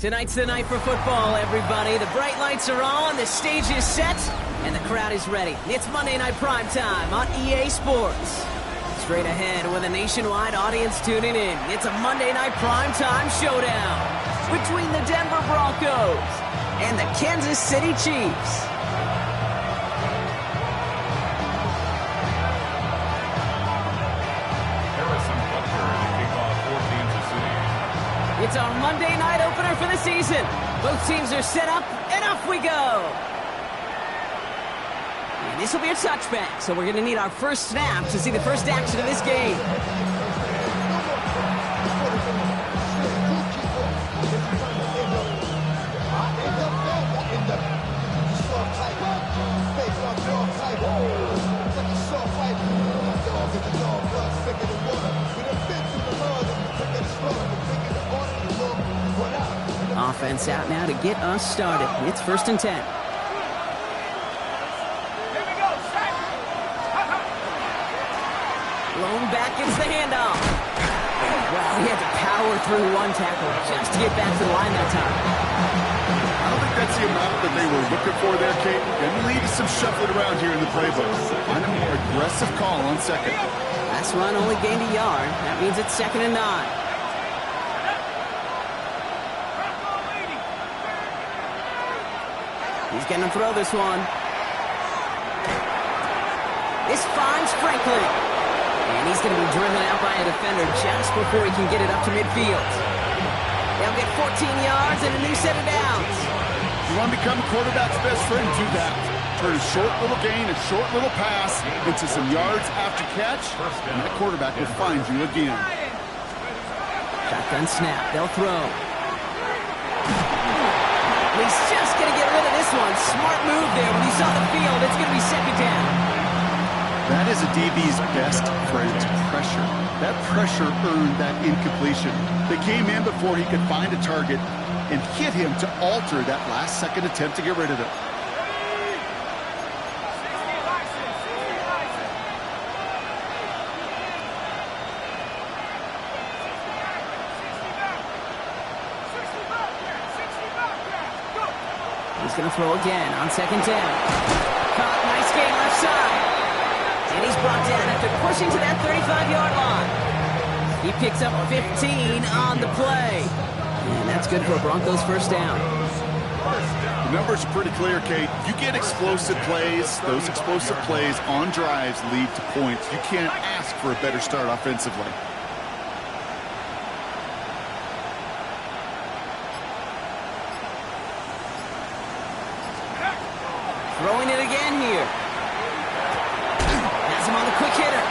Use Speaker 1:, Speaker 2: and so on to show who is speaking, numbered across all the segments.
Speaker 1: Tonight's the night for football, everybody. The bright lights are on, the stage is set, and the crowd is ready. It's Monday Night Primetime on EA Sports. Straight ahead with a nationwide audience tuning in, it's a Monday Night Primetime showdown between the Denver Broncos and the Kansas City Chiefs. It's our Monday night opener for the season. Both teams are set up, and off we go. And this will be a touchback, so we're going to need our first snap to see the first action of this game. Offense out now to get us started. It's 1st and 10. Blown back, it's the handoff. Well, he had to power through one tackle just to get back to the line that time.
Speaker 2: I don't think that's the amount that they were looking for there, Kate. And lead some shuffling around here in the playbook. Find a more aggressive call on second.
Speaker 1: Last run only gained a yard. That means it's 2nd and 9. He's going to throw this one. This finds Franklin. And he's going to be driven out by a defender just before he can get it up to midfield. They'll get 14 yards and a new set of downs.
Speaker 2: You want to become a quarterback's best friend, do that. Turn a short little gain, a short little pass into some yards after catch, and that quarterback will find you again.
Speaker 1: Shotgun snap. They'll throw. He's just going to get rid of this one. Smart move there. When he saw the field, it's going to be 2nd down.
Speaker 2: That is a DB's best friend, pressure. That pressure earned that incompletion. They came in before he could find a target and hit him to alter that last-second attempt to get rid of it.
Speaker 1: He's going to throw again on 2nd down. Caught, nice game left side. And he's brought down after pushing to that 35-yard line. He picks up 15 on the play. And that's good for a Broncos first down.
Speaker 2: The numbers are pretty clear, Kate. You get explosive plays. Those explosive plays on drives lead to points. You can't ask for a better start offensively.
Speaker 1: Throwing it again here. Has him on the quick hitter.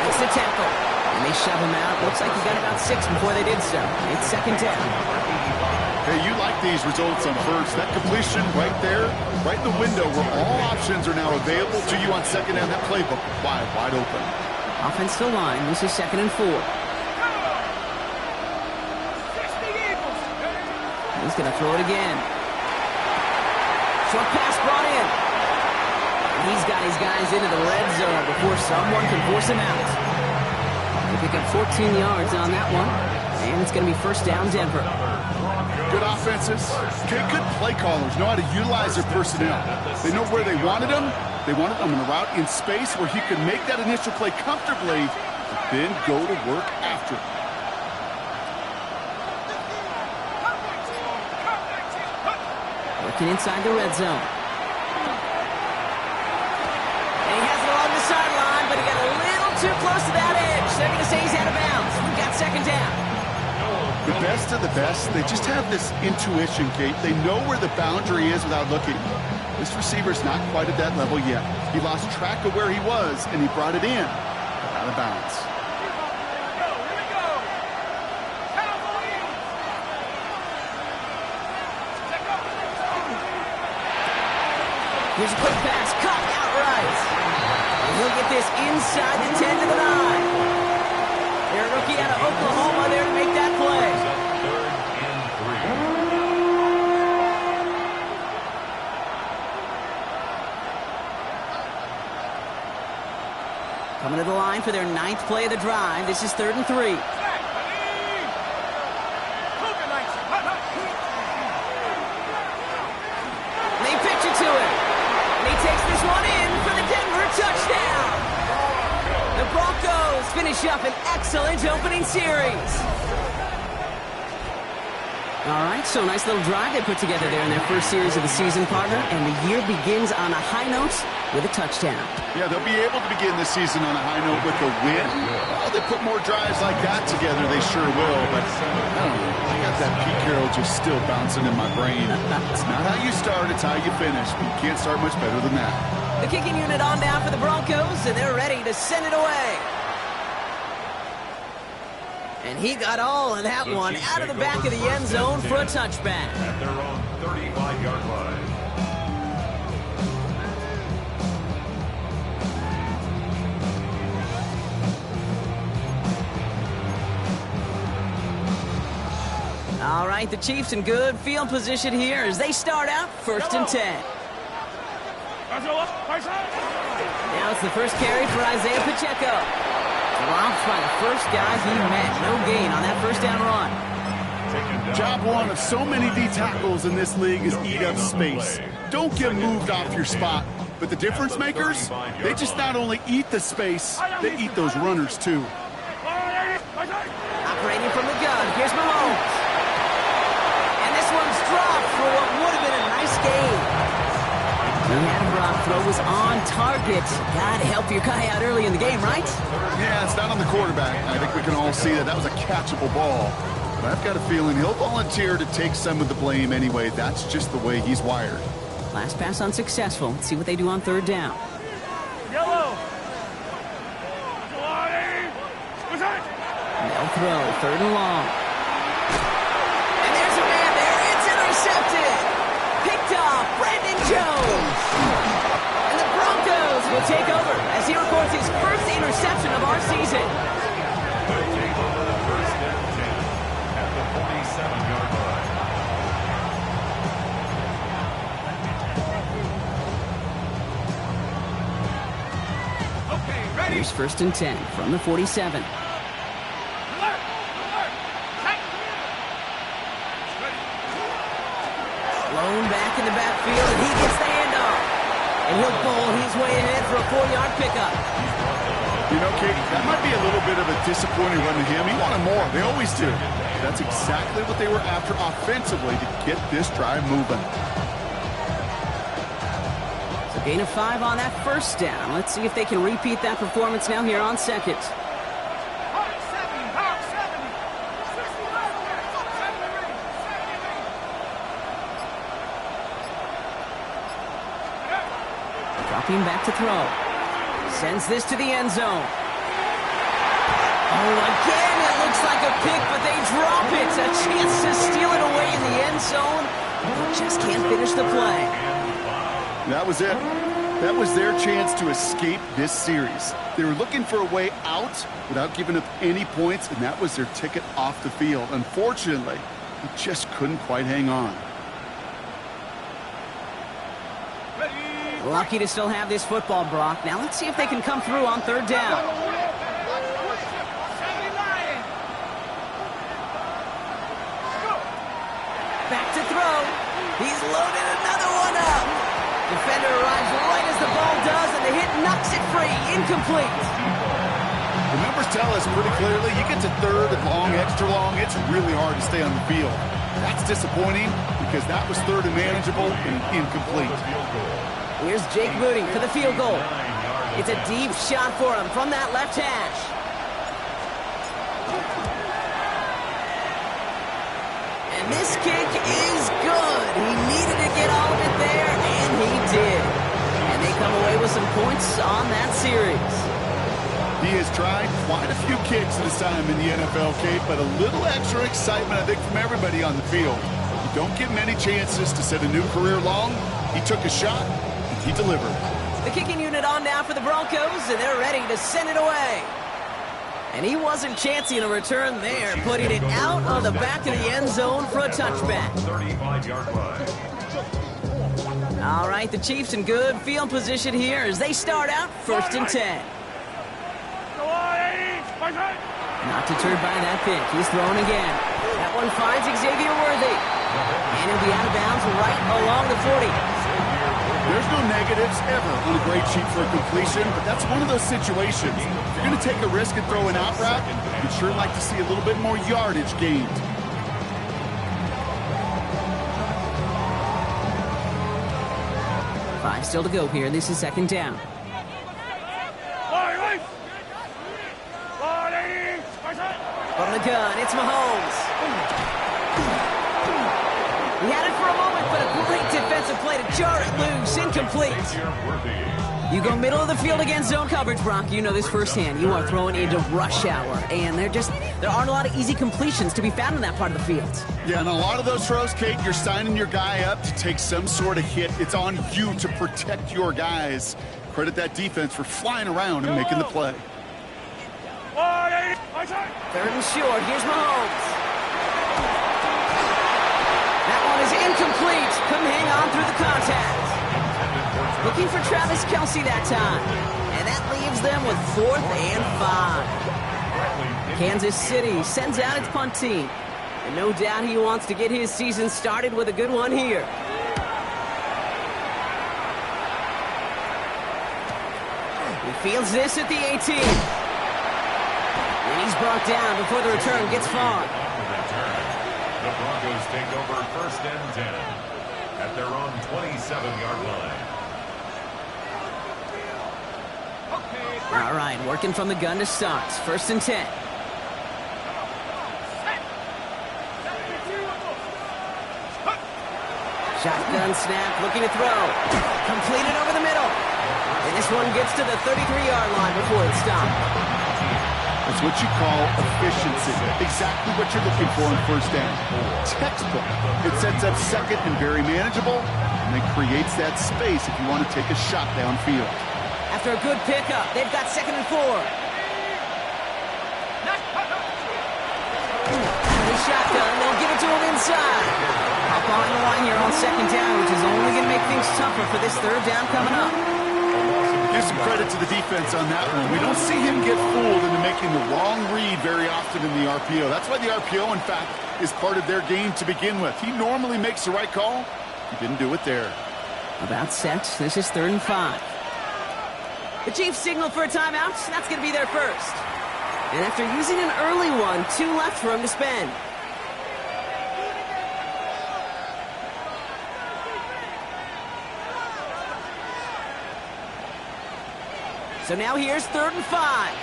Speaker 1: Makes the tackle. And they shove him out. Looks like he got about 6 before they did so. It's 2nd down.
Speaker 2: Hey, you like these results on first. That completion right there, right in the window where all options are now available to you on 2nd down. That playbook wide open.
Speaker 1: Offense to line. This is 2nd and 4. He's going to throw it again. Short pass brought in. And he's got his guys into the red zone before someone can force him out. They pick up 14 yards on that one. And it's going to be 1st down Denver.
Speaker 2: Good offenses. Okay, good play callers know how to utilize their personnel. They know where they wanted them. They wanted them in a route in space where he could make that initial play comfortably, but then go to work after it.
Speaker 1: Working inside the red zone. And he has it along the sideline, but he got a little too close to that edge. They're going to say he's out of bounds. We've got 2nd down.
Speaker 2: The best of the best, they just have this intuition, Kate. They know where the boundary is without looking. This receiver's not quite at that level yet. He lost track of where he was, and he brought it in, but out of bounds.
Speaker 1: Here's a quick pass, cut outright. And he'll get this inside the 10 to the 9. They're a rookie out of Oklahoma there to make that play. 3rd and 3. Coming to the line for their 9th play of the drive. This is 3rd and 3. finish up an excellent opening series. All right, so nice little drive they put together there in their first series of the season, partner, and the year begins on a high note with a touchdown. Yeah, they'll be able to begin the season on a high note with a win. Well, they put more drives like that together, they sure will, but I don't know. I got that Pete Carroll just still bouncing in my brain. It's not how you start, it's how you finish. You can't start much better than that. The kicking unit on now for the Broncos, and they're ready to send it away. And he got all of that one out of the back of the end zone for a touchback.
Speaker 3: At their own 35-yard line.
Speaker 1: All right, the Chiefs in good field position here as they start out 1st and 10. Now it's the first carry for Isaiah Pacheco. Dropped by the first guy he met. No gain on that first down run. Job one of so many D tackles in this league is eat up space. Don't get moved off your spot. But the difference makers, they just not only eat the space, they eat those runners too. Operating from the gun, here's Mahomes. And this one's dropped for what would have been a nice gain. The Adam Brock throw was on target. Gotta help your guy out early in the game, right? Yeah, it's not on the quarterback. I think we can all see that was a catchable ball. But I've got a feeling he'll volunteer to take some of the blame anyway. That's just the way he's wired. Last pass unsuccessful. Let's see what they do on 3rd down.
Speaker 4: Yellow.
Speaker 1: They'll throw 3rd and long. And there's a man there. It's intercepted. Picked off Brandon Jones. And the Broncos will take over as he records his first interception of our season.
Speaker 3: First and 10 at the 47-yard line.
Speaker 4: Okay, ready.
Speaker 1: Here's 1st and 10 from the 47. Blown back in the backfield, and he gets the handoff. And he'll bowl his way ahead for a 4-yard pickup. You know, Katie, that might be a little bit of a disappointing run to him. He wanted more. They always do. That's exactly what they were after offensively to get this drive moving. So gain of 5 on that first down. Let's see if they can repeat that performance now here on 2nd. Dropping back to throw. Sends this to the end zone. Oh, again, it looks like a pick, but they drop it. A chance to steal it away in the end zone. They just can't finish the play. That was it. That was their chance to escape this series. They were looking for a way out without giving up any points, and that was their ticket off the field. Unfortunately, they just couldn't quite hang on. Lucky to still have this football, Brock. Now let's see if they can come through on 3rd down. Back to throw. He's loaded another one up. Defender arrives right as the ball does, and the hit knocks it free. Incomplete. The numbers tell us pretty clearly, you get to 3rd and long, extra long, it's really hard to stay on the field. That's disappointing because that was 3rd and manageable and incomplete. Here's Jake Moody for the field goal. It's a deep shot for him from that left hash. And this kick is good. He needed to get all of it there, and he did. And they come away with some points on that series. He has tried quite a few kicks at his time in the NFL, Kate, but a little extra excitement, I think, from everybody on the field. You don't get many chances to set a new career long. He took a shot. He delivered. The kicking unit on now for the Broncos, and they're ready to send it away. And he wasn't chancing a return there, putting it out on the back of the end zone for a touchback.
Speaker 3: 35-yard line.
Speaker 1: All right, the Chiefs in good field position here as they start out 1st and 10. Not deterred by that pick. He's thrown again. That one finds Xavier Worthy. And he'll be out of bounds right along the 40.
Speaker 2: There's no negatives ever on a great sheet for a completion, but that's one of those situations. If you're going to take a risk and throw an out route, you'd sure like to see a little bit more yardage gained.
Speaker 1: Five still to go here. This is second down. From the gun, it's Mahomes. He had it for a moment, but a great defensive play to jar it loose. Incomplete. You go middle of the field against zone coverage, Brock. You know this firsthand. You are throwing into rush hour, and there aren't a lot of easy completions to be found in that part of the field.
Speaker 2: Yeah, and a lot of those throws, Kate, you're signing your guy up to take some sort of hit. It's on you to protect your guys. Credit that defense for flying around and making the play.
Speaker 1: Third and short. Here's Mahomes. That one is incomplete. Couldn't hang on through the contact. Looking for Travis Kelce that time. And that leaves them with 4th and 5. Kansas City sends out its punt team. And no doubt he wants to get his season started with a good one here. He fields this at the 18. And he's brought down before the return gets far.
Speaker 3: The Broncos take over 1st and 10 at their own 27-yard line.
Speaker 1: All right, working from the gun to start. 1st and 10. Shotgun snap, looking to throw. Completed over the middle. And this one gets to the 33-yard line before it's stopped.
Speaker 2: That's what you call efficiency. Exactly what you're looking for in 1st down. Textbook. It sets up 2nd and very manageable, and it creates that space if you want to take a shot downfield.
Speaker 1: After a good pickup, they've got 2nd and 4. The shotgun, they'll give it to him inside. Hop on the line here on 2nd down, which is only going to make things tougher for this 3rd down coming up.
Speaker 2: Give some credit to the defense on that one. We don't see him get fooled into making the wrong read very often in the RPO. That's why the RPO, in fact, is part of their game to begin with. He normally makes the right call. He didn't do it there.
Speaker 1: About set. This is 3rd and 5. The Chiefs signal for a timeout. That's going to be their first. And after using an early one, 2 left for him to spend. So now here's 3rd and 5.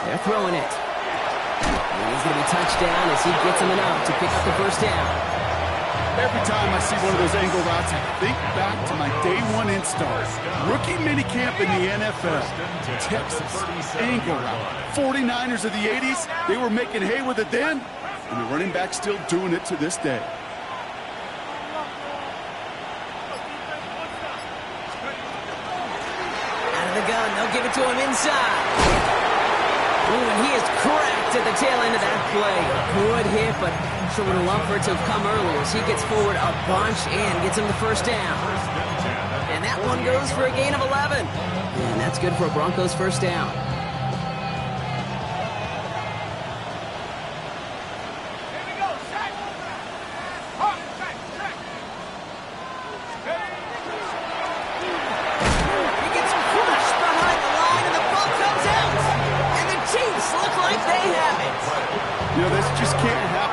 Speaker 1: They're throwing it. And he's going to be touched down as he gets him enough to pick up the 1st down.
Speaker 2: Every time I see one of those angle routes, I think back to my day 1 install. Rookie minicamp in the NFL. Texas, angle route. 49ers of the 80s, they were making hay with it then, and the running back's still doing it to this day.
Speaker 1: Out of the gun, they'll give it to him inside. Ooh, and he is cracked at the tail end of that play. Good hit, but sure would have loved for it to have come earlier as he gets forward a bunch and gets him the 1st down. And that one goes for a gain of 11. And that's good for a Broncos 1st down.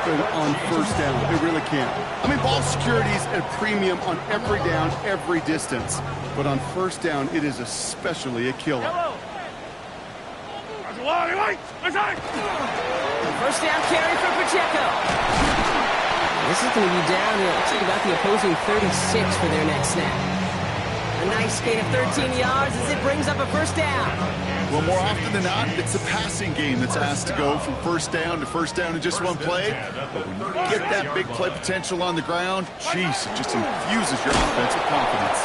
Speaker 2: On 1st down. It really can't. I mean, ball security is at a premium on every down, every distance. But on 1st down, it is especially a killer.
Speaker 1: 1st down carry for Pacheco. This is going to be down here. Looks like about the opposing 36 for their next snap. A nice gain of 13 yards as it brings up a 1st down.
Speaker 2: Well, more often than not, it's a passing game that's asked to go from 1st down to 1st down in just one play. But when you get that big play potential on the ground, geez, it just infuses your offensive confidence.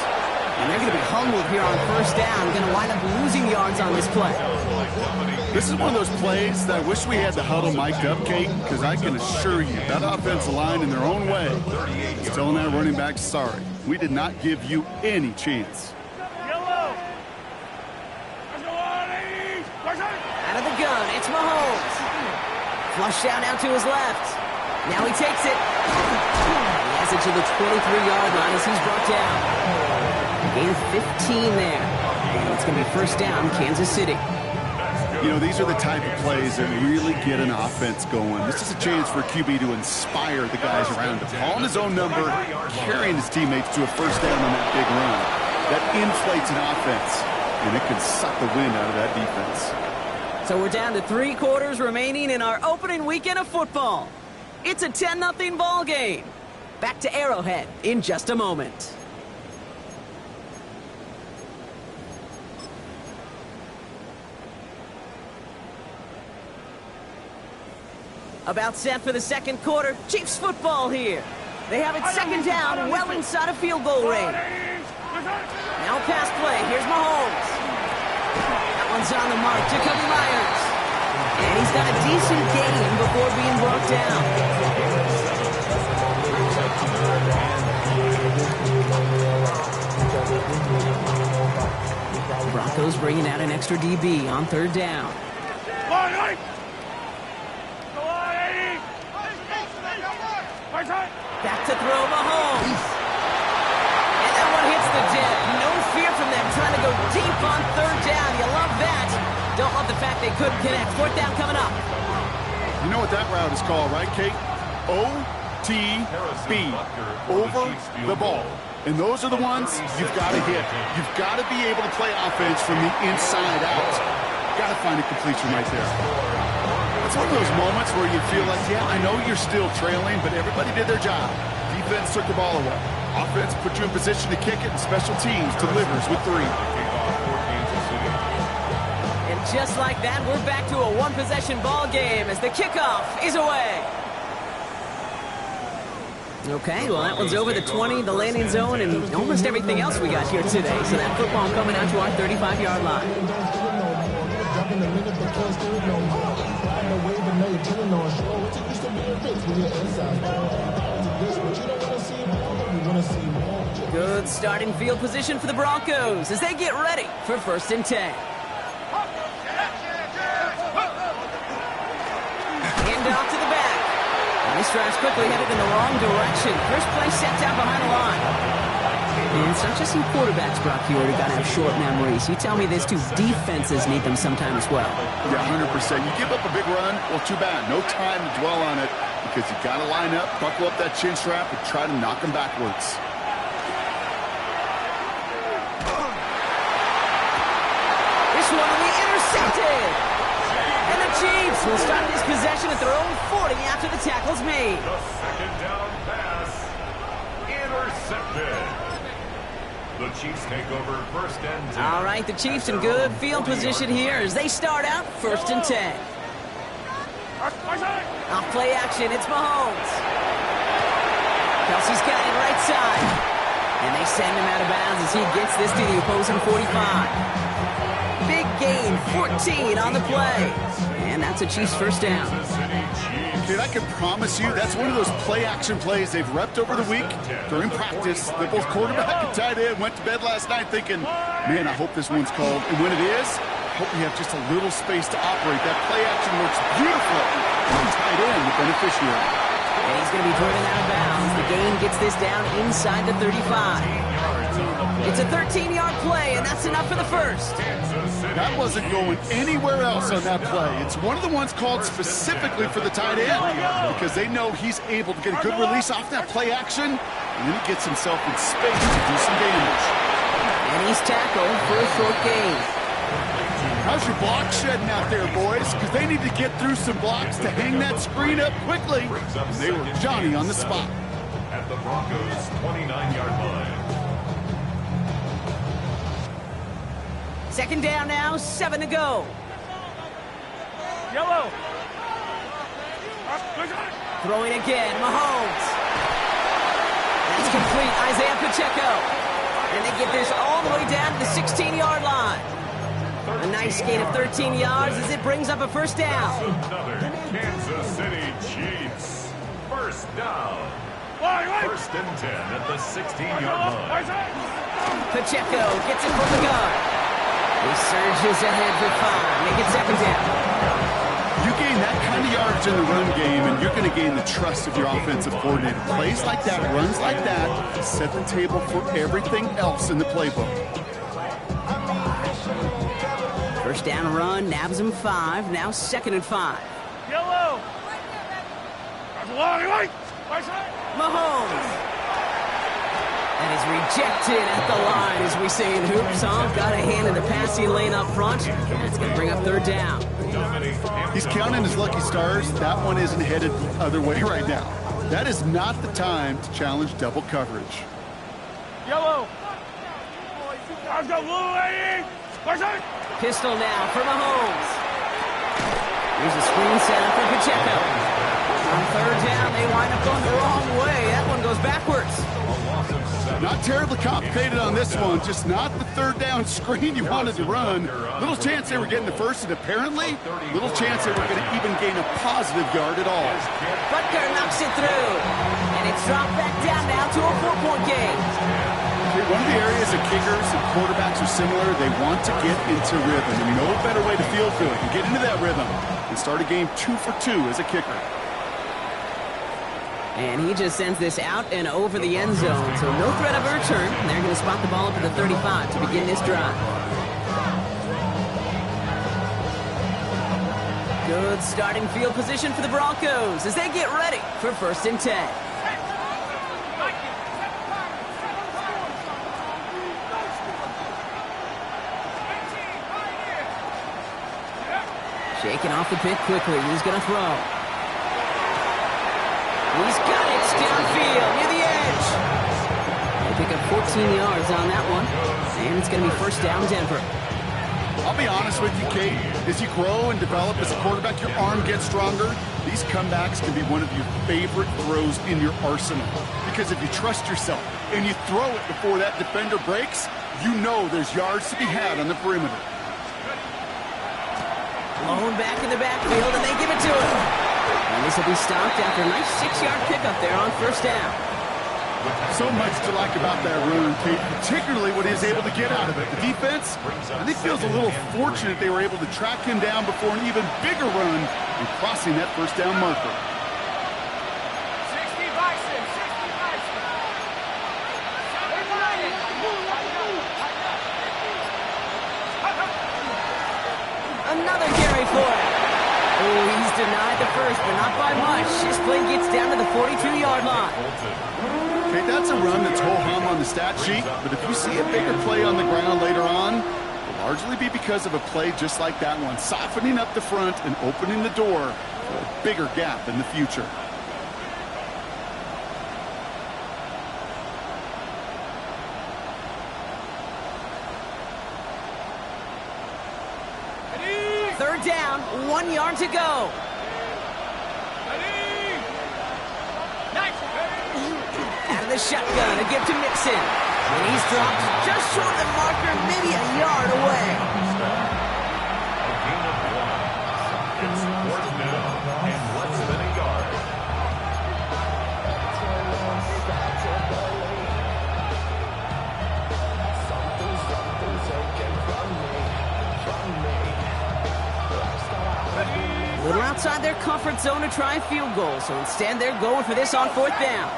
Speaker 1: And they're going to be humbled here on 1st down. Going to wind up losing yards on this play.
Speaker 2: This is one of those plays that I wish we had the huddle mic'd up, Kate, because I can assure you that offensive line in their own way is telling that running back, sorry, we did not give you any chance.
Speaker 1: Flushed out now to his left. Now he takes it. He has it to the 23-yard line as he's brought down. Gain of 15 there. And it's going to be first down, Kansas City.
Speaker 2: You know, these are the type of plays that really get an offense going. This is a chance for QB to inspire the guys around him. Calling his own number, carrying his teammates to a first down on that big run. That inflates an offense, and it can suck the wind out of that defense.
Speaker 1: So we're down to 3 quarters remaining in our opening weekend of football. It's a 10-0 ball game. Back to Arrowhead in just a moment. About set for the second quarter. Chiefs football here. They have it second down, well inside of field goal range. Now pass play. Here's Mahomes. That one's on the mark. Jacoby Myers. And he's got a decent gain before being brought down. Broncos bringing out an extra DB on third down. Back to throw Mahomes. And that one hits the deck. No fear from them trying to go deep on third down. You love that. Don't love the fact they couldn't connect. Fourth down coming up.
Speaker 2: You know what that route is called, right, Kate? OTB. Over the ball. And those are the ones you've got to hit. You've got to be able to play offense from the inside out. Got to find a completion right there. It's one of those moments where you feel like, yeah, I know you're still trailing, but everybody did their job. Defense took the ball away. Offense put you in position to kick it, and special teams delivers with 3.
Speaker 1: And just like that, we're back to a one-possession ball game as the kickoff is away. Okay, well, that one's over the 20, the landing zone, and almost everything else we got here today. So that football coming out to our 35-yard line. Good starting field position for the Broncos as they get ready for 1st and 10. Hand off to the back. And this drive's quickly headed in the wrong direction. First play set down behind the line. And it's not just some quarterbacks, Brock, here who got to have short memories. You tell me these 2 defenses need them sometime as well.
Speaker 2: Yeah, 100%. You give up a big run, well, too bad. No time to dwell on it because you got to line up, buckle up that chin strap, and try to knock them backwards.
Speaker 1: This one will be intercepted. And the Chiefs will start this possession at their own 40 after the tackle's made.
Speaker 3: The second down pass intercepted. The Chiefs take over 1st and 10.
Speaker 1: All right, the Chiefs in good field position here as they start out 1st and 10. Off play action, it's Mahomes. Kelsey's got it right side. And they send him out of bounds as he gets this to the opposing 45. Big gain, 14 on the play. And that's a Chiefs first down.
Speaker 2: Kid, I can promise you that's one of those play-action plays they've repped over the week during practice. That both quarterback and tight end went to bed last night thinking, man, I hope this one's called. And when it is, I hope we have just a little space to operate. That play-action works beautifully on tight end, the beneficiary.
Speaker 1: And he's going to be driven out of bounds. The gain gets this down inside the 35. It's a 13-yard play, and that's enough for the first.
Speaker 2: That wasn't going anywhere else on that play. It's one of the ones called specifically for the tight end because they know he's able to get a good release off that play action, and then he gets himself in space to do some damage.
Speaker 1: And he's tackled for a short gain.
Speaker 2: How's your block shedding out there, boys? Because they need to get through some blocks to hang that screen up quickly. And they were Johnny on the spot.
Speaker 3: At the Broncos' 29-yard line.
Speaker 1: Second down now, 7 to go.
Speaker 4: Yellow.
Speaker 1: Throwing again, Mahomes. That's complete, Isaiah Pacheco. And they get this all the way down to the 16-yard line. A nice gain of 13 yards as it brings up a first down.
Speaker 3: Another Kansas City Chiefs. First down. 1st and 10 at the 16-yard line.
Speaker 1: Pacheco gets it from the guard. He surges ahead for 5. Make it second down.
Speaker 2: You gave gain that kind of yardage in the run game, and you're going to gain the trust of your offensive coordinator. Plays like that, runs like that, set the table for everything else in the playbook.
Speaker 1: First down run, nabs him 5. Now 2nd and 5.
Speaker 4: Yellow.
Speaker 1: Mahomes. And he's rejected at the line, as we say in hoops. Got a hand in the passing lane up front. That's going to bring up 3rd down.
Speaker 2: He's counting his lucky stars. That one isn't headed the other way right now. That is not the time to challenge double coverage.
Speaker 4: Yellow.
Speaker 1: Pistol now for Mahomes. Here's a screen set up for Pacheco. On 3rd down, they wind up going the wrong way. That one goes backwards.
Speaker 2: Not terribly complicated on this one, just not the 3rd down screen you wanted to run. Little chance they were getting the first, and apparently, little chance they were going to even gain a positive yard at all.
Speaker 1: Butker knocks it through, and it's dropped back down now to a 4-point game.
Speaker 2: Okay, one of the areas that kickers and quarterbacks are similar, they want to get into rhythm, and no better way to feel good and get into that rhythm and start a game 2 for 2 as a kicker.
Speaker 1: And he just sends this out and over the end zone, so no threat of a return. They're going to spot the ball up at the 35 to begin this drive. Good starting field position for the Broncos as they get ready for 1st and 10. Shaking off the pick quickly. He's going to throw. He's got it downfield near the edge. They pick up 14 yards on that one. And it's going to be 1st down Denver.
Speaker 2: I'll be honest with you, Kate. As you grow and develop as a quarterback, your arm gets stronger. These comebacks can be one of your favorite throws in your arsenal. Because if you trust yourself and you throw it before that defender breaks, you know there's yards to be had on the perimeter.
Speaker 1: Blown back in the backfield, and they give it to him. And this will be stopped after a nice 6-yard pickup there on 1st down.
Speaker 2: So much to like about that run, Kate, particularly what he was able to get out of it. The defense, I think, feels a little fortunate they were able to track him down before an even bigger run and crossing that 1st down marker.
Speaker 4: 60 Bison, 60 Bison.
Speaker 1: Another carry for it. Oh, he's denied the first, but not by much. This play gets down to the 42-yard line.
Speaker 2: Okay, that's a run that's ho-hum on the stat sheet, but if you see a bigger play on the ground later on, it'll largely be because of a play just like that one, softening up the front and opening the door for a bigger gap in the future.
Speaker 1: Third down, 1 yard to go. Out of the shotgun, a give to Mixon. And he's dropped just short of the marker, maybe a yard away.
Speaker 3: A gain of 1. It's 4th down and less than a yard.
Speaker 1: A little outside their comfort zone to try a field goal, so instead they're going for this on 4th down.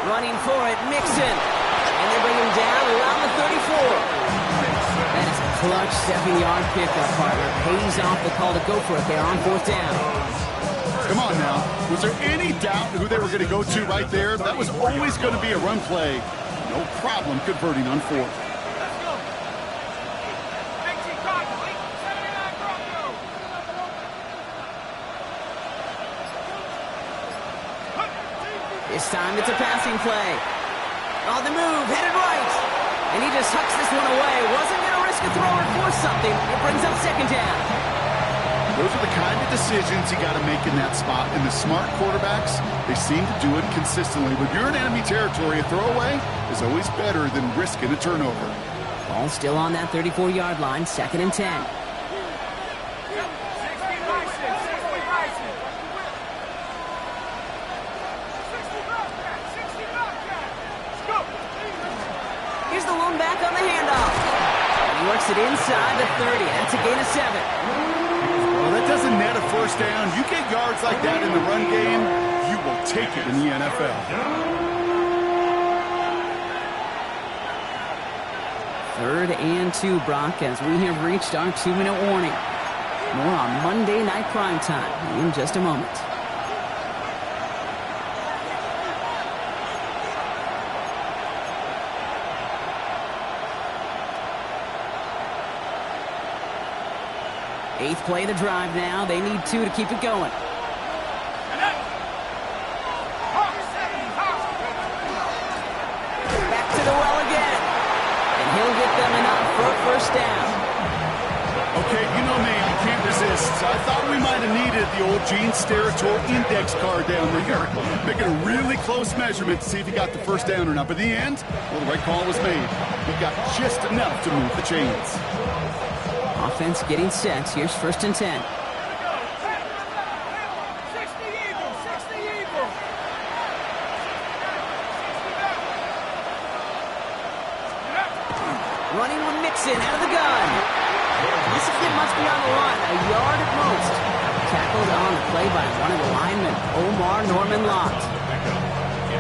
Speaker 1: Running for it, Mixon. And they bring him down around the 34. That is a clutch 7-yard pickup, partner. Pays off the call to go for it there on 4th down.
Speaker 2: Come on now. Was there any doubt who they were going to go to right there? That was always going to be a run play. No problem converting on 4th.
Speaker 1: This time it's a passing play. On the move, headed right. And he just hucks this one away. Wasn't going to risk a throw or force something. It brings up 2nd down.
Speaker 2: Those are the kind of decisions you got to make in that spot. And the smart quarterbacks, they seem to do it consistently. When you're in enemy territory, a throwaway is always better than risking a turnover.
Speaker 1: Ball still on that 34-yard line, 2nd and 10. Here's the lone back on the handoff. And he works it inside the 30. That's a gain of 7.
Speaker 2: that doesn't net a first down. You get yards like that in the run game, you will take it in the NFL.
Speaker 1: 3rd and 2, Brock, as we have reached our 2-minute warning. More on Monday Night Primetime in just a moment. Eighth play of the drive now. They need 2 to keep it going. Back to the well again. And he'll get them enough for a first down.
Speaker 2: Okay, you know me, I can't resist. I thought we might have needed the old Gene Steratore index card down there. Making a really close measurement to see if he got the first down or not. But in the end, well, the right call was made. He got just enough to move the chains.
Speaker 1: Offense getting set. Here's 1st and 10. Running with Mixon out of the gun. This kid must be on the line, a yard at most. Tackled on the play by one of the linemen, Omar Norman Lott.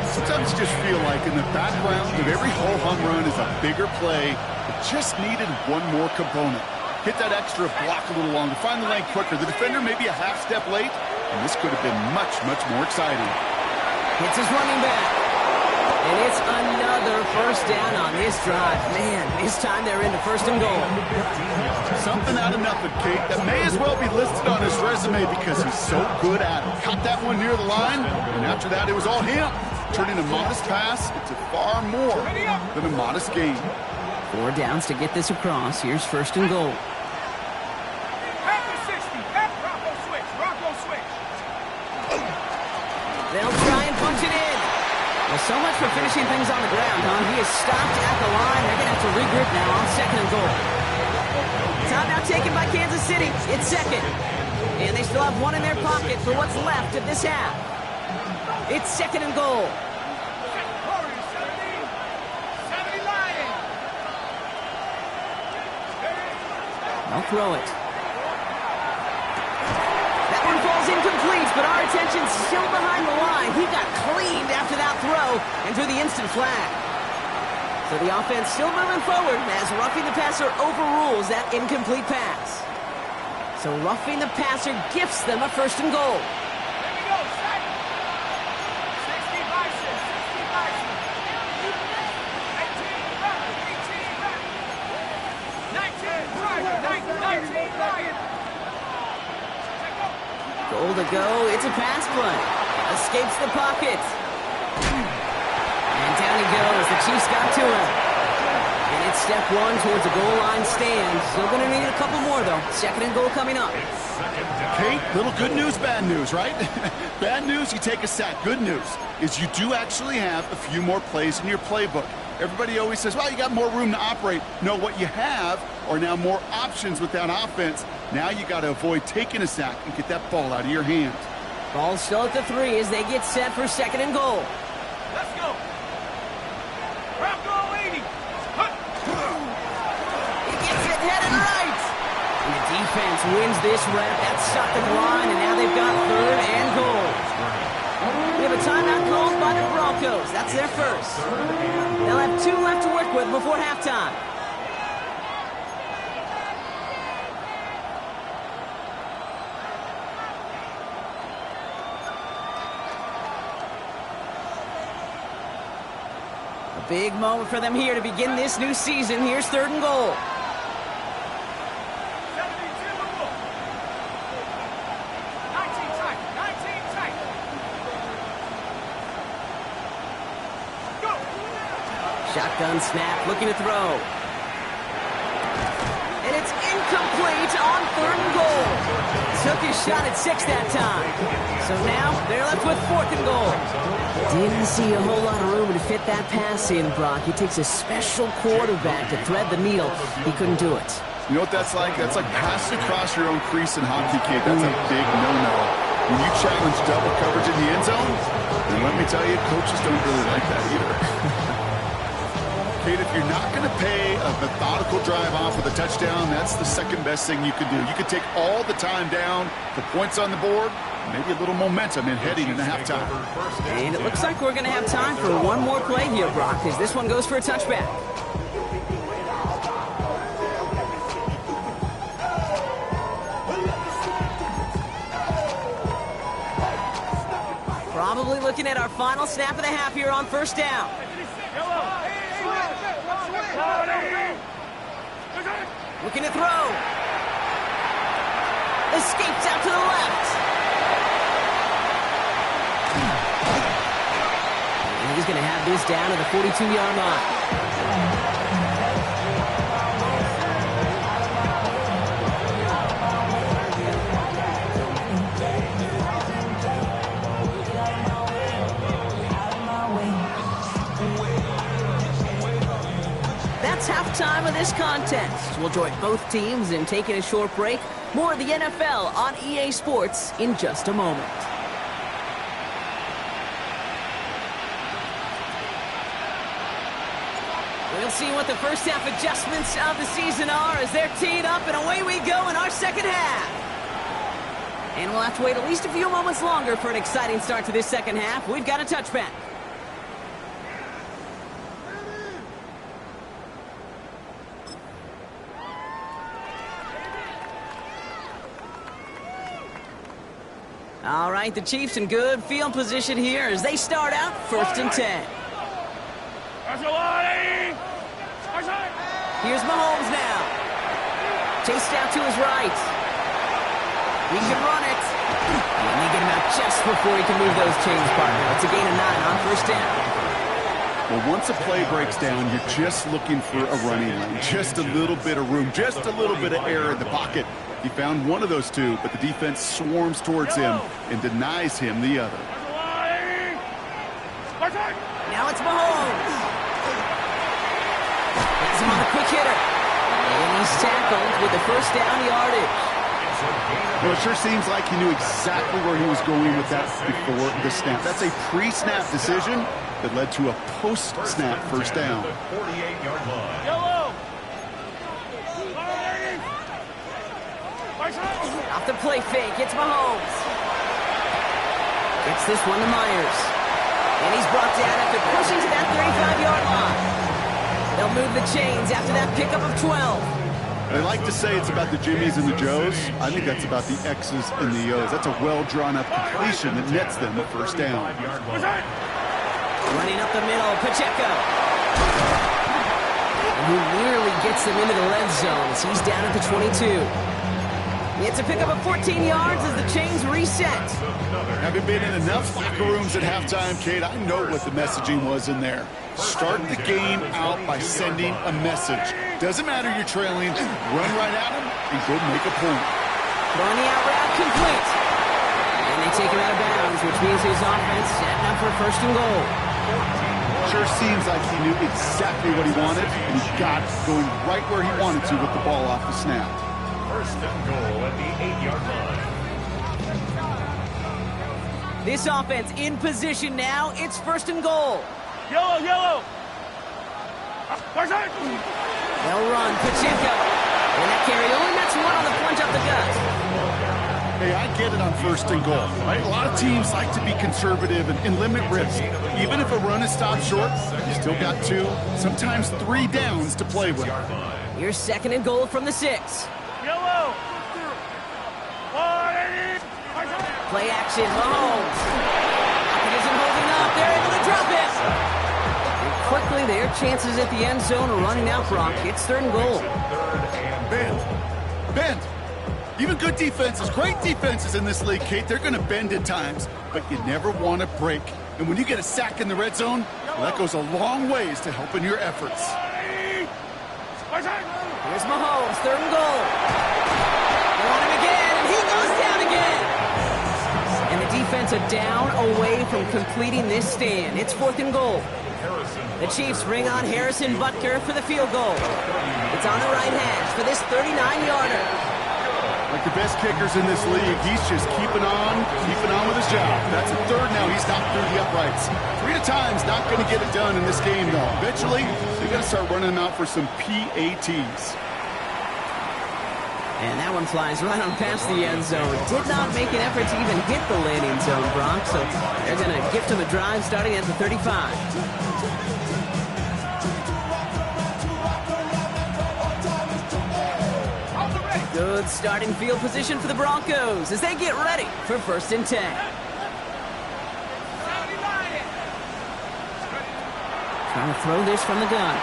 Speaker 2: Sometimes you just feel like in the background of every ho-hum run is a bigger play. It just needed one more component. Hit that extra block a little longer, find the lane quicker. The defender maybe a half step late, and this could have been much, much more exciting.
Speaker 1: Hits his running back. And it's another first down on this drive. Man, this time they're into 1st and goal.
Speaker 2: Something out of nothing, Kate. That may as well be listed on his resume because he's so good at it. Caught that one near the line, and after that it was all him. Turning a modest pass into far more than a modest gain.
Speaker 1: 4 downs to get this across. Here's 1st and goal. They'll try and punch it in. Well, so much for finishing things on the ground, huh? He is stopped at the line. They're going to have to regroup now on 2nd and goal. Timeout taken by Kansas City. It's 2nd. And they still have 1 in their pocket for what's left of this half. It's 2nd and goal. They'll throw it. That one falls incomplete, but our attention's still behind the line. He got cleaned after that throw and threw the instant flag. So the offense still moving forward as roughing the passer overrules that incomplete pass. So roughing the passer gifts them a 1st and goal. Goal to go. It's a pass play. Escapes the pocket. And down he goes. The Chiefs got to him. And it's step 1 towards a goal line stand. Still going to need a couple more, though. 2nd and goal coming up.
Speaker 2: Kate, little good news, bad news, right? Bad news, you take a sack. Good news is you do actually have a few more plays in your playbook. Everybody always says, well, you got more room to operate. No, what you have are now more options with that offense. Now you got to avoid taking a sack and get that ball out of your hand.
Speaker 1: Ball still at the 3 as they get set for 2nd and goal.
Speaker 4: Let's go. Bronco 80.
Speaker 1: He gets it headed right. And the defense wins this rep. That's stuck at the line, and now they've got 3rd and goal. We have a timeout called by the Broncos. That's their first. They'll have 2 left to work with before halftime. A big moment for them here to begin this new season. Here's 3rd and goal.
Speaker 4: 19 tight. Go.
Speaker 1: Shotgun snap, looking to throw. And it's incomplete on 3rd and goal. Took his shot at 6 that time. So now they're left with 4th and goal. Didn't see a whole lot of room to fit that pass in, Brock. He takes a special quarterback to thread the needle. He couldn't do it.
Speaker 2: You know what that's like? That's like passing across your own crease in hockey, kid. That's a big no-no. When you challenge double coverage in the end zone, then let me tell you, coaches don't really like that either. Kate, if you're not going to pay a methodical drive off with a touchdown, that's the second best thing you can do. You can take all the time down, the points on the board, maybe a little momentum in heading into halftime.
Speaker 1: And it looks like we're going to have time for one more play here, Brock, as this one goes for a touchback. Probably looking at our final snap of the half here on first down. Looking to throw. Escapes out to the left. And he's going to have this down to the 42-yard line. That's halftime of this contest. We'll join both teams in taking a short break. More of the NFL on EA Sports in just a moment. We'll see what the first half adjustments of the season are as they're teed up, and away we go in our second half. And we'll have to wait at least a few moments longer for an exciting start to this second half. We've got a touchback. All right, the Chiefs in good field position here as they start out 1st and 10. Here's Mahomes now. Chased out to his right. He can run it. And they get him out just before he can move those chains, partner. It's a gain of 9 on first down.
Speaker 2: Well, once a play breaks down, you're just looking for a running lane. Just a little bit of room, just a little bit of air in the pocket. He found one of those two, but the defense swarms towards him and denies him the other.
Speaker 1: Now it's Mahomes. Has him on a quick hitter. And he's tackled with the first down yardage.
Speaker 2: Well, it sure seems like he knew exactly where he was going with that before the snap. That's a pre-snap decision that led to a post-snap first down.
Speaker 1: Off the play fake, it's Mahomes. Gets this one to Myers. And he's brought down after pushing to that 35-yard line. They'll move the chains after that pickup of 12.
Speaker 2: They like to say it's about the Jimmies and the Joes. I think that's about the X's and the O's. That's a well-drawn-up completion that nets them a first down.
Speaker 1: Running up the middle, Pacheco. Who nearly gets them into the red zone as he's down at the 22. It's a pickup of 14 yards as the chains reset.
Speaker 2: Having been in enough locker rooms at halftime, Kate, I know what the messaging was in there. Start the game out by sending a message. Doesn't matter you're trailing, run right at him and go make a point.
Speaker 1: Throwing the out route complete. And they take him out of bounds, which means his offense setting up for first and goal.
Speaker 2: Sure seems like he knew exactly what he wanted, and he got going right where he wanted to with the ball off the snap.
Speaker 3: First and goal at the 8-yard line.
Speaker 1: This offense in position now. It's first and goal.
Speaker 4: Yellow.
Speaker 1: They'll run Pacheco. And that carry only nets one on the plunge up the gut.
Speaker 2: Hey, I get it on first and goal, right? A lot of teams like to be conservative and limit risk. Even if a run is stopped short, you still got 2, sometimes 3 downs to play with.
Speaker 1: Here's second and goal from the 6.
Speaker 4: Yellow.
Speaker 1: Play action, Mahomes. Pocket isn't holding up. They're able to drop it. And quickly, their chances at the end zone are running out, Brock. It's third and goal.
Speaker 2: Bend. Even good defenses, great defenses in this league, Kate, they're going to bend at times, but you never want to break. And when you get a sack in the red zone, well, that goes a long ways to helping your efforts.
Speaker 1: Here's Mahomes, third and goal. They want him again, and he goes down again. And the defense a down away from completing this stand. It's fourth and goal. The Chiefs bring on Harrison Butker for the field goal. It's on the right hash for this 39-yarder.
Speaker 2: Like the best kickers in this league, he's just keeping on with his job. That's a third now. He's knocked through the uprights. 3 at a time's not going to get it done in this game, though. Eventually, they got to start running him out for some PATs.
Speaker 1: And that one flies right on past the end zone. Did not make an effort to even hit the landing zone, Brock. So they're going to gift him a drive starting at the 35. Good starting field position for the Broncos as they get ready for 1st and 10. Trying to throw this from the gun.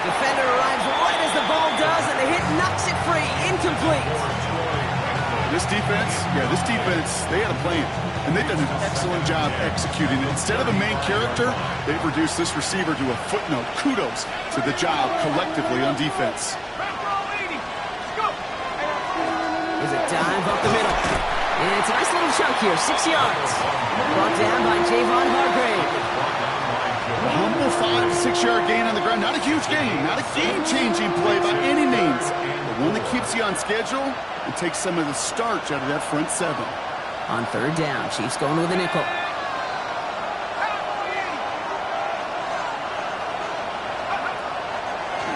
Speaker 1: Defender arrives right as the ball does, and the hit knocks it free. Incomplete.
Speaker 2: This defense, they had a plan, and they've done an excellent job executing it. Instead of a main character, they've reduced this receiver to a footnote. Kudos to the job collectively on defense.
Speaker 1: There's a dive up the middle. And it's a nice little chunk here, 6 yards. Brought down by Javon Hargrave.
Speaker 2: A humble 5 to 6 yard gain on the ground. Not a huge gain, not a game-changing play by any means, but one that keeps you on schedule and takes some of the starch out of that front 7.
Speaker 1: On 3rd down, Chiefs going with a nickel.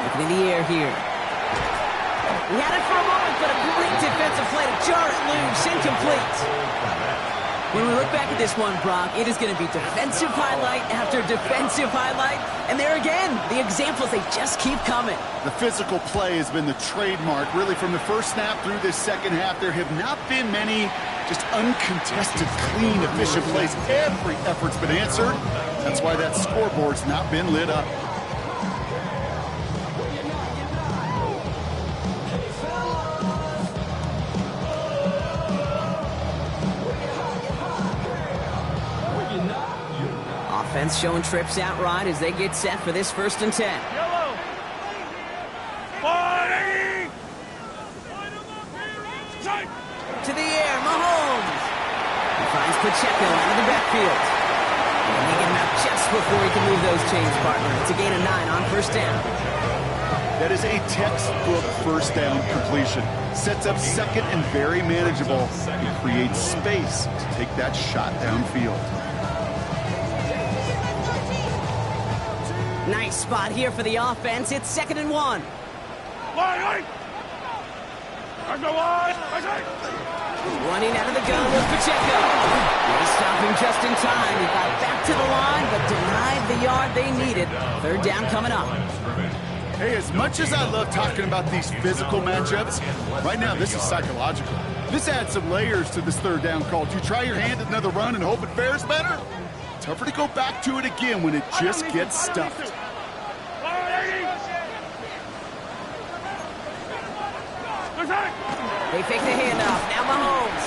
Speaker 1: Looking in the air here. He had it for a moment, but a great defensive play to jar it loose. Incomplete. When we look back at this one, Brock, it is going to be defensive highlight after defensive highlight. And there again, the examples, they just keep coming.
Speaker 2: The physical play has been the trademark. Really, from the first snap through this second half, there have not been many just uncontested, clean, efficient plays. Every effort's been answered. That's why that scoreboard's not been lit up.
Speaker 1: Offense showing trips out right as they get set for this 1st and 10.
Speaker 4: Yellow.
Speaker 1: To the air, Mahomes. He finds Pacheco out of the backfield. And they get him out just before he can move those chains, partner. It's a gain of 9 on 1st down.
Speaker 2: That is a textbook 1st down completion. Sets up 2nd and very manageable. It creates space to take that shot downfield.
Speaker 1: Nice spot here for the offense. It's 2nd and 1. Running out of the gun with Pacheco. They stop him just in time. He got back to the line, but denied the yard they needed. 3rd down coming up.
Speaker 2: Hey, as much as I love talking about these physical matchups, right now this is psychological. This adds some layers to this 3rd down call. Do you try your hand at another run and hope it fares better? Tougher to go back to it again when it just gets stuffed.
Speaker 1: They fake the handoff. Now Mahomes.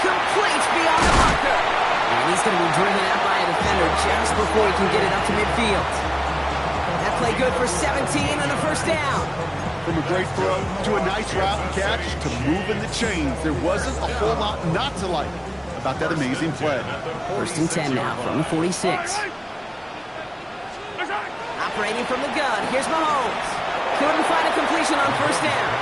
Speaker 1: Complete beyond the marker. And he's going to be driven out by a defender just before he can get it up to midfield. That play good for 17 and a 1st down.
Speaker 2: From a great throw to a nice route and catch to moving the chains, there wasn't a whole lot not to like about that amazing play.
Speaker 1: 1st and 10 now from the 46. Operating from the gun. Here's Mahomes. Couldn't find a completion on 1st down.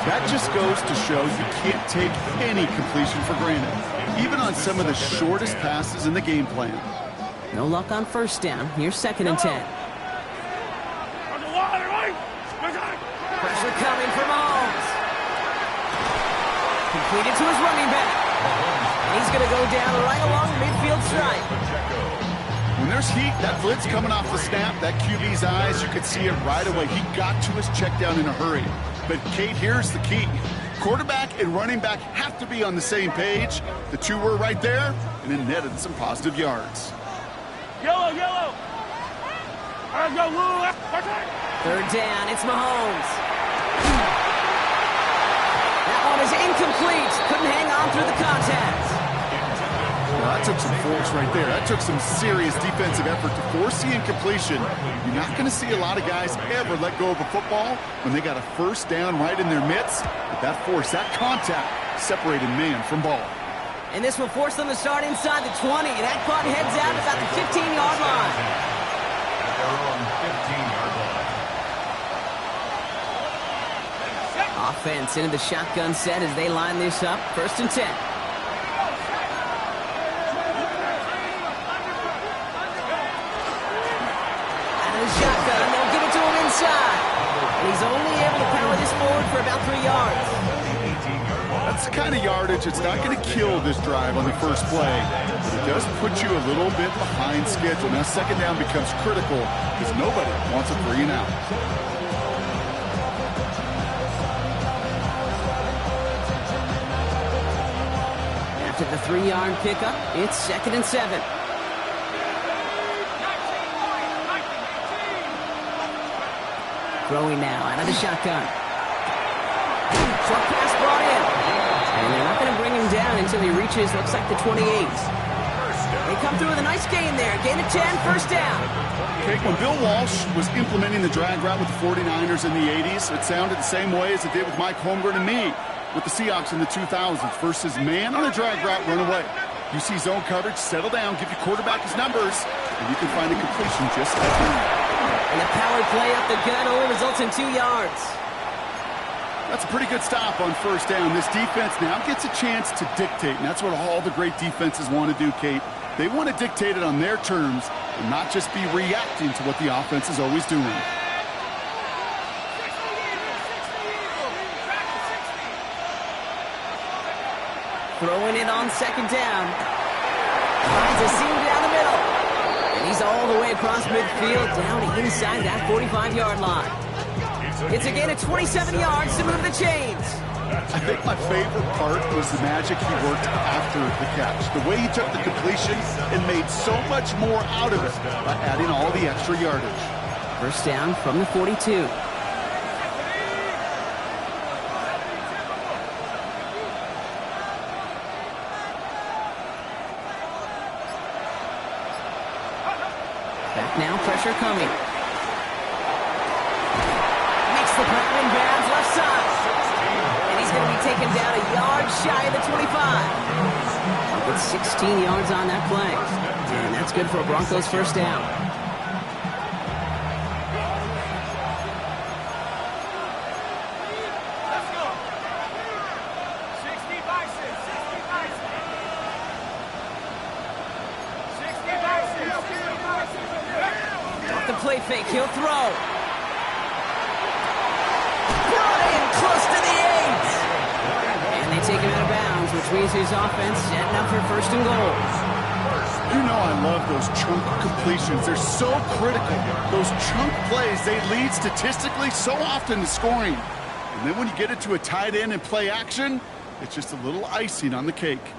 Speaker 2: That just goes to show you can't take any completion for granted, even on some of the shortest passes in the game plan.
Speaker 1: No luck on 1st down. Here's 2nd and 10. Pressure coming for Mahomes. Completed to his running back. And he's going to go down right along the midfield stripe.
Speaker 2: When there's heat, that blitz coming off the snap, that QB's eyes, you could see it right away. He got to his check down in a hurry. But, Kate, here's the key. Quarterback and running back have to be on the same page. The two were right there, and it netted some positive yards.
Speaker 4: Yellow.
Speaker 1: 3rd down, it's Mahomes. That one is incomplete. Couldn't hang on through the contact.
Speaker 2: Well, that took some force right there. That took some serious defensive effort to force the incompletion. You're not going to see a lot of guys ever let go of a football when they got a 1st down right in their midst. But that force, that contact, separated man from ball.
Speaker 1: And this will force them to start inside the 20. That punt heads out about the 15-yard line.
Speaker 3: At their own 15-yard line.
Speaker 1: Offense into the shotgun set as they line this up. 1st and 10. Out of the shotgun, they'll give it to him inside. And he's only able to power this forward for about 3 yards.
Speaker 2: That's the kind of yardage. It's not going to kill this drive on the first play, but it does put you a little bit behind schedule. Now 2nd down becomes critical because nobody wants a 3 and out.
Speaker 1: After the 3-yard pickup, it's 2nd and 7. Throwing now out of the shotgun. Short pass brought in. And they're not going to bring him down until he reaches, looks like the 28. They come through with a nice gain there. Gain of 10, 1st down.
Speaker 2: Okay, when Bill Walsh was implementing the drag route with the 49ers in the 80s, it sounded the same way as it did with Mike Holmgren and me with the Seahawks in the 2000s versus man on the drag route, run away. You see zone coverage, settle down, give your quarterback his numbers, and you can find a completion just like that.
Speaker 1: And the power play up the gut only results in 2 yards.
Speaker 2: That's a pretty good stop on 1st down. This defense now gets a chance to dictate, and that's what all the great defenses want to do, Kate. They want to dictate it on their terms and not just be reacting to what the offense is always doing.
Speaker 1: Throwing it on 2nd down. Finds a seam down the middle. And he's all the way across midfield down inside that 45-yard line. It's a gain of 27 yards to move the chains.
Speaker 2: I think my favorite part was the magic he worked after the catch. The way he took the completion and made so much more out of it by adding all the extra yardage.
Speaker 1: 1st down from the 42. Back now, pressure coming. Makes the play in bounds left side. And he's going to be taken down a yard shy of the 25. With 16 yards on that play. And that's good for a Broncos 1st down.
Speaker 4: Let's go. 60 by 6. 60 by 6. 60 by 6.
Speaker 1: Off the play fake, he'll throw. Brought in close to the 8. And they take him out of bounds, which means his offense setting up for 1st and goal.
Speaker 2: You know I love those chunk completions. They're so critical. Those chunk plays, they lead statistically so often to scoring. And then when you get it to a tight end and play action, it's just a little icing on the cake.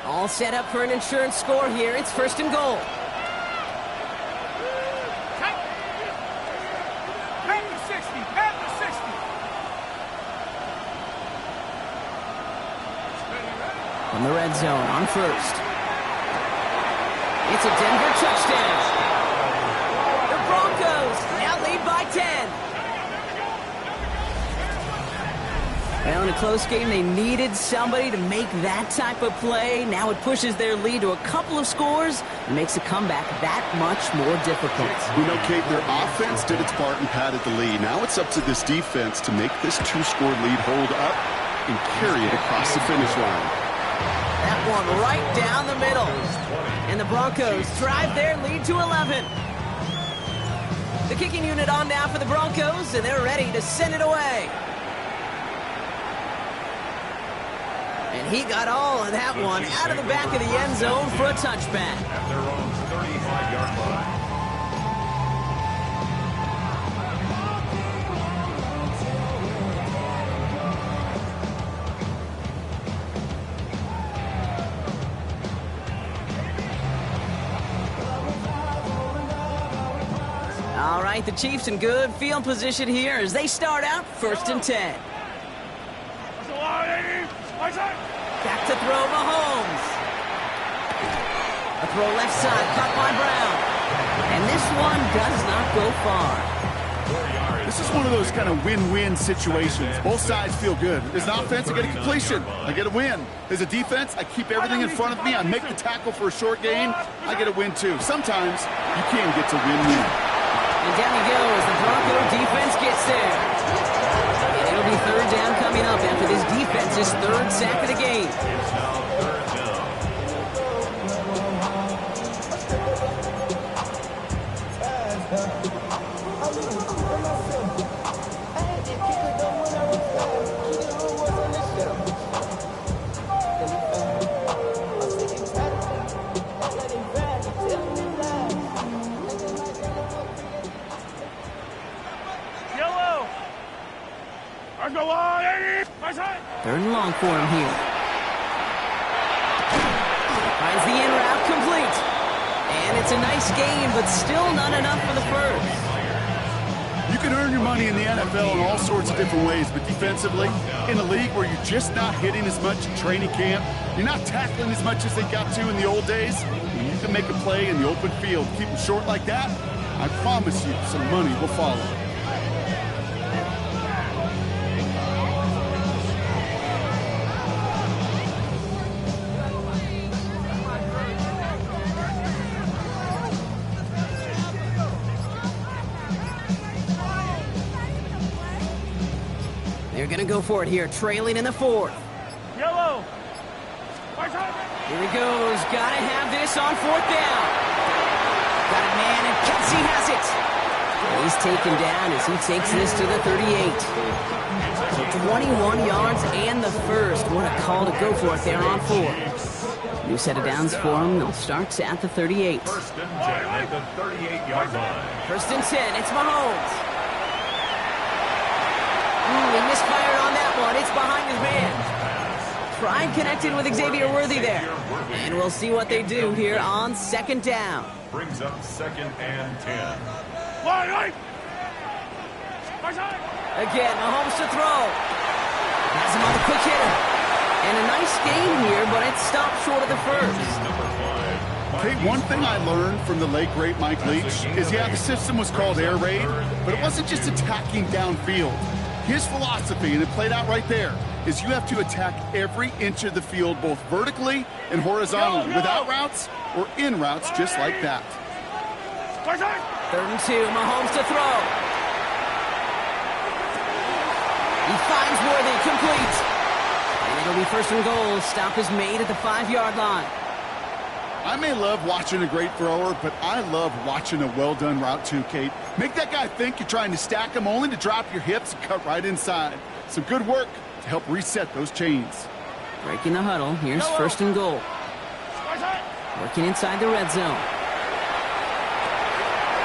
Speaker 1: All set up for an insurance score here. It's 1st and goal.
Speaker 4: Pat the 60. Pat the 60.
Speaker 1: From the red zone on 1st. It's a Denver touchdown. The Broncos now lead by 10. Well, in a close game, they needed somebody to make that type of play. Now it pushes their lead to a couple of scores and makes the comeback that much more difficult.
Speaker 2: You know, Kate, their offense did its part and padded the lead. Now it's up to this defense to make this 2-score lead hold up and carry it across the finish line.
Speaker 1: That one right down the middle. And the Broncos drive their lead to 11. The kicking unit on now for the Broncos, and they're ready to send it away. And he got all of that one out of the back of the end zone for a touchback.
Speaker 3: At their own 35-yard line.
Speaker 1: All right, the Chiefs in good field position here as they start out 1st and 10. Back to throw Mahomes. A throw left side, caught by Brown. And this one does not go far.
Speaker 2: This is one of those kind of win-win situations. Both sides feel good. As an offense, I get a completion. I get a win. As a defense, I keep everything in front of me. I make the tackle for a short gain. I get a win, too. Sometimes you can get to win-win.
Speaker 1: And down he goes. The Bronco defense gets there. And it'll be third down coming up after this defense's third sack of the game.
Speaker 3: It's now third down.
Speaker 1: Third and long for him here. Finds the in route complete. And it's a nice game, but still not enough for the first.
Speaker 2: You can earn your money in the NFL in all sorts of different ways, but defensively, in a league where you're just not hitting as much in training camp, you're not tackling as much as they got to in the old days, when you can make a play in the open field, keep them short like that, I promise you some money will follow.
Speaker 1: They're going to go for it here, trailing in the fourth.
Speaker 4: Yellow.
Speaker 1: Here he goes. Got to have this on fourth down. Got a man, and Kelsey has it. He's taken down as he takes this to the 38. So 21 yards and the first. What a call to go for it there on four. New set of downs for him. They'll start at the 38.
Speaker 3: First and 10 at the 38-yard line.
Speaker 1: First and 10. It's Mahomes. He misfired on that one. It's behind his man. Pride connected with Xavier Worthy there. And we'll see what they do here on second down.
Speaker 3: Brings up second and 10.
Speaker 1: Again, Mahomes to throw. Has him on the quick hitter. And a nice game here, but it stopped short of the first.
Speaker 2: Okay, one thing I learned from the late, great Mike Leach is, yeah, the system was called air raid, but it wasn't just attacking downfield. His philosophy, and it played out right there, is you have to attack every inch of the field, both vertically and horizontally, without routes or in routes, just like that.
Speaker 1: Third and 2, Mahomes to throw. He finds Worthy, complete. And it'll be first and goal. Stop is made at the 5-yard line.
Speaker 2: I may love watching a great thrower, but I love watching a well-done route too, Kate. Make that guy think you're trying to stack him only to drop your hips and cut right inside. Some good work to help reset those chains.
Speaker 1: Breaking the huddle. Here's first and goal. Working inside the red zone.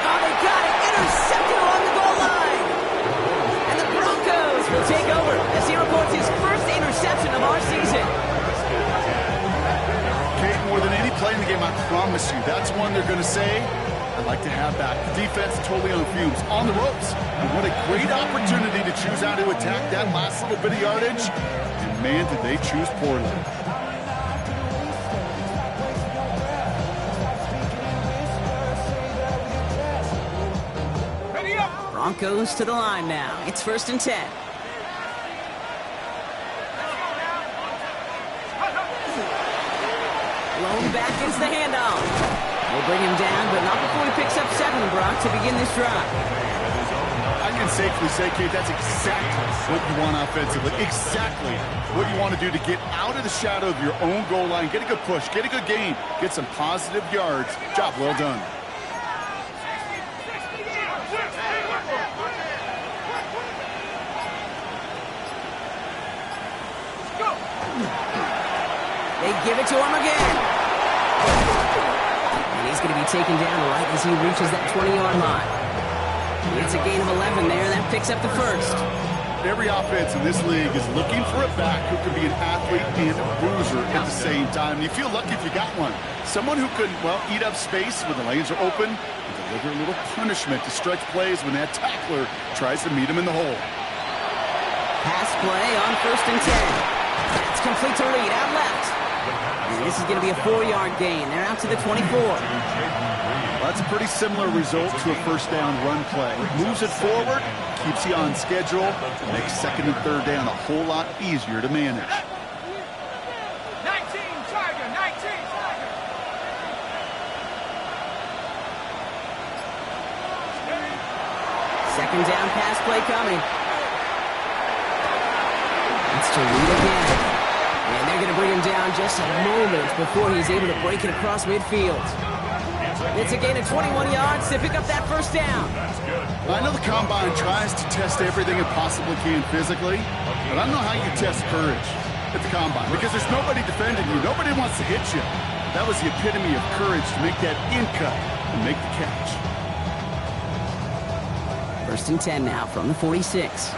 Speaker 1: Oh, they got it. Intercepted along the goal line. And the Broncos will take over as he reports his first interception of our season.
Speaker 2: Kate, more than any play in the game, I promise you, that's one they're going to say, I'd like to have back. The defense totally on fumes, on the ropes. And what a great opportunity to choose how to attack that last little bit of yardage. And man, did they choose poorly.
Speaker 1: Broncos to the line now. It's first and 10. Blown back is the handoff. We'll bring him down, but not before he picks up 7, Brock, to begin this drive.
Speaker 2: I can safely say, Kate, that's exactly what you want offensively. Exactly what you want to do to get out of the shadow of your own goal line, get a good push, get a good gain, get some positive yards. Job well done.
Speaker 1: They give it to him again. And he's going to be taken down right as he reaches that 20-yard line. It's a gain of 11 there. That picks up the first.
Speaker 2: Every offense in this league is looking for a back who can be an athlete and a bruiser at the same time. You feel lucky if you got one. Someone who can, well, eat up space when the lanes are open and deliver a little punishment to stretch plays when that tackler tries to meet him in the hole. Pass
Speaker 1: play on first and 10. That's complete to Reed out left. And this is going to be a 4-yard gain. They're out to the 24.
Speaker 2: That's a pretty similar result to a first down run play. Moves it forward, keeps you on schedule, makes second and third down a whole lot easier to manage.
Speaker 4: 19 Tiger, 19 Tiger.
Speaker 1: Second down pass play coming. It's to lead again. And they're going to bring him down just a moment before he's able to break it across midfield. It's a gain of 21 yards to pick up that first down.
Speaker 2: I know the Combine tries to test everything it possibly can physically, but I don't know how you test courage at the Combine because there's nobody defending you. Nobody wants to hit you. That was the epitome of courage to make that in cut and make the catch.
Speaker 1: First and 10 now from the 46.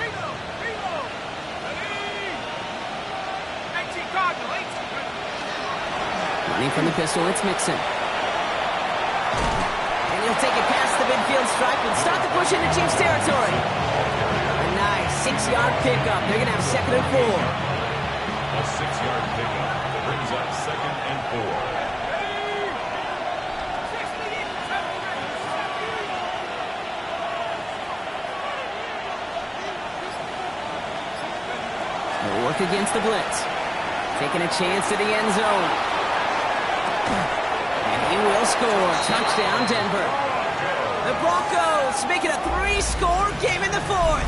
Speaker 1: Running from the pistol, it's Mixon. And he'll take it past the midfield stripe and start the push into Chiefs territory. A nice 6-yard pickup. They're going to have second and 4.
Speaker 3: A 6-yard pickup brings up second and 4.
Speaker 1: They'll work against the blitz. Taking a chance to the end zone. And he will score. Touchdown, Denver. The Broncos making a 3-score game in the 4th.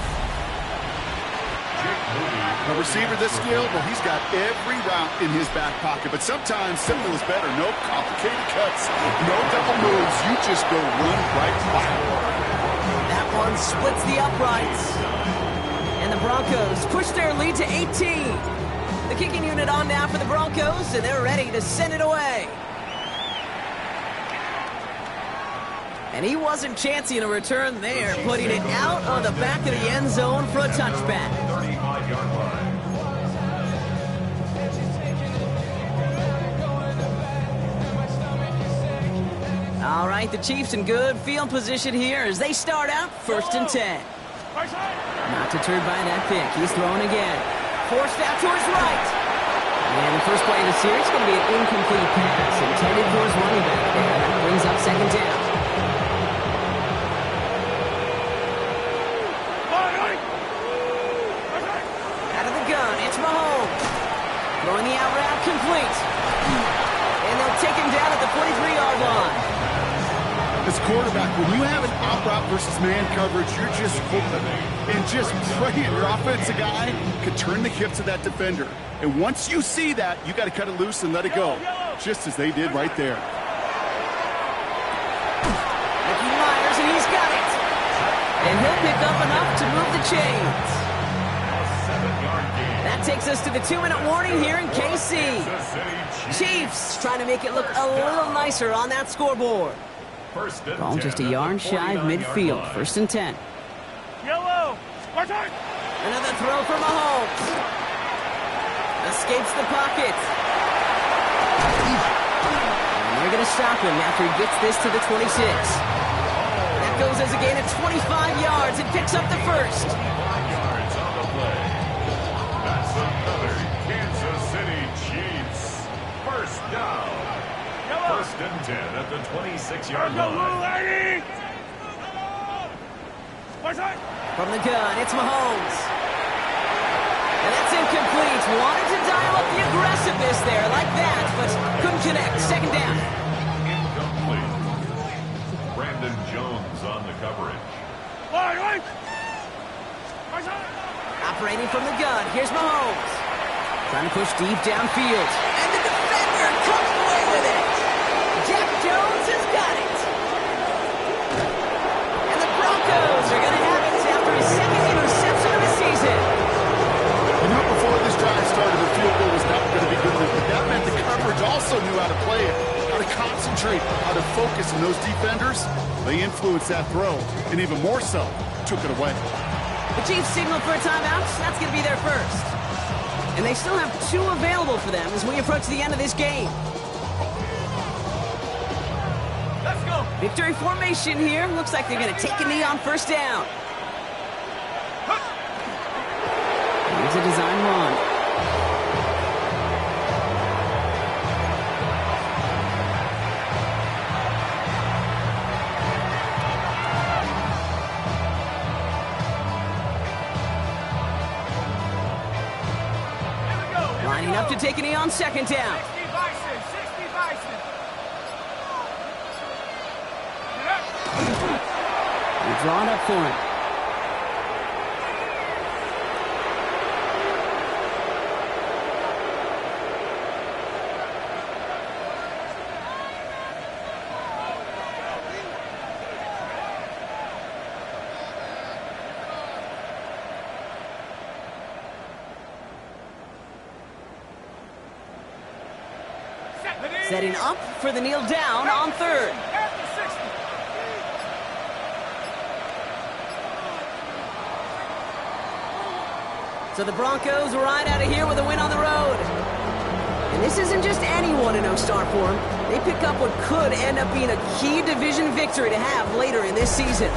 Speaker 2: A receiver this skilled, well, he's got every route in his back pocket. But sometimes simple is better. No complicated cuts, no double moves. You just go run right by.
Speaker 1: That one splits the uprights. And the Broncos push their lead to 18. The kicking unit on now for the Broncos, and they're ready to send it away. And he wasn't chancing a return there, putting it out on the back of the end zone for a touchback.
Speaker 3: 35-yard line.
Speaker 1: All right, the Chiefs in good field position here as they start out first and 10. Not deterred by that pick. He's throwing again. Forced out to his right. And the first play of the series is going to be an incomplete pass intended for his running back there. That brings up second down. Out of the gun, it's Mahomes. Throwing the out route complete. And they'll take him down at the 43-yard line.
Speaker 2: As quarterback, when you have an out route versus man coverage, you're just hoping and just praying your offensive guy could turn the hips of that defender. And once you see that, you got to cut it loose and let it go, just as they did right there.
Speaker 1: Mickey Myers, and he's got it. And he'll pick up enough to move the chains. That takes us to the 2-minute warning here in KC. Chiefs trying to make it look a little nicer on that scoreboard. Ball just a yard shy of midfield. First and 10.
Speaker 4: Yellow.
Speaker 1: Another throw for Mahomes. Escapes the pocket. And they're going to stop him after he gets this to the 26. That goes as a gain of 25 yards and picks up the first.
Speaker 3: 5 yards on the play. That's another Kansas City Chiefs. First down. First and 10 at the 26-yard line.
Speaker 1: From the gun, it's Mahomes. And that's incomplete. Wanted to dial up the aggressiveness there like that, but couldn't connect. Second down.
Speaker 3: Incomplete. Brandon Jones on the coverage.
Speaker 1: Operating from the gun, here's Mahomes. Trying to push deep downfield. And the defender comes away with it. Jack Jones has got it. And the Broncos are going to have it after his second interception of the season.
Speaker 2: You know, before this drive started, the field goal was not going to be good enough, but that meant the coverage also knew how to play it, how to concentrate, how to focus, and those defenders, they influenced that throw, and even more so, took it away.
Speaker 1: The Chiefs signal for a timeout. That's going to be their first. And they still have 2 available for them as we approach the end of this game.
Speaker 4: Let's go.
Speaker 1: Victory formation here. Looks like they're going to take a knee on first down. Here's a design run. Lining up to take a knee on second down.
Speaker 4: 60 Bison, 60 Bison. Get up.
Speaker 1: They're drawn up for him. Setting up for the kneel down on third.
Speaker 4: After 60.
Speaker 1: So the Broncos ride out of here with a win on the road. And this isn't just any 1-0 start for them. They pick up what could end up being a key division victory to have later in this season.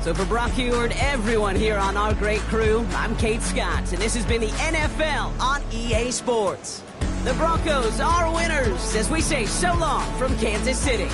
Speaker 1: So for Brock Heward, everyone here on our great crew, I'm Kate Scott, and this has been the NFL on EA Sports. The Broncos are winners as we say so long from Kansas City.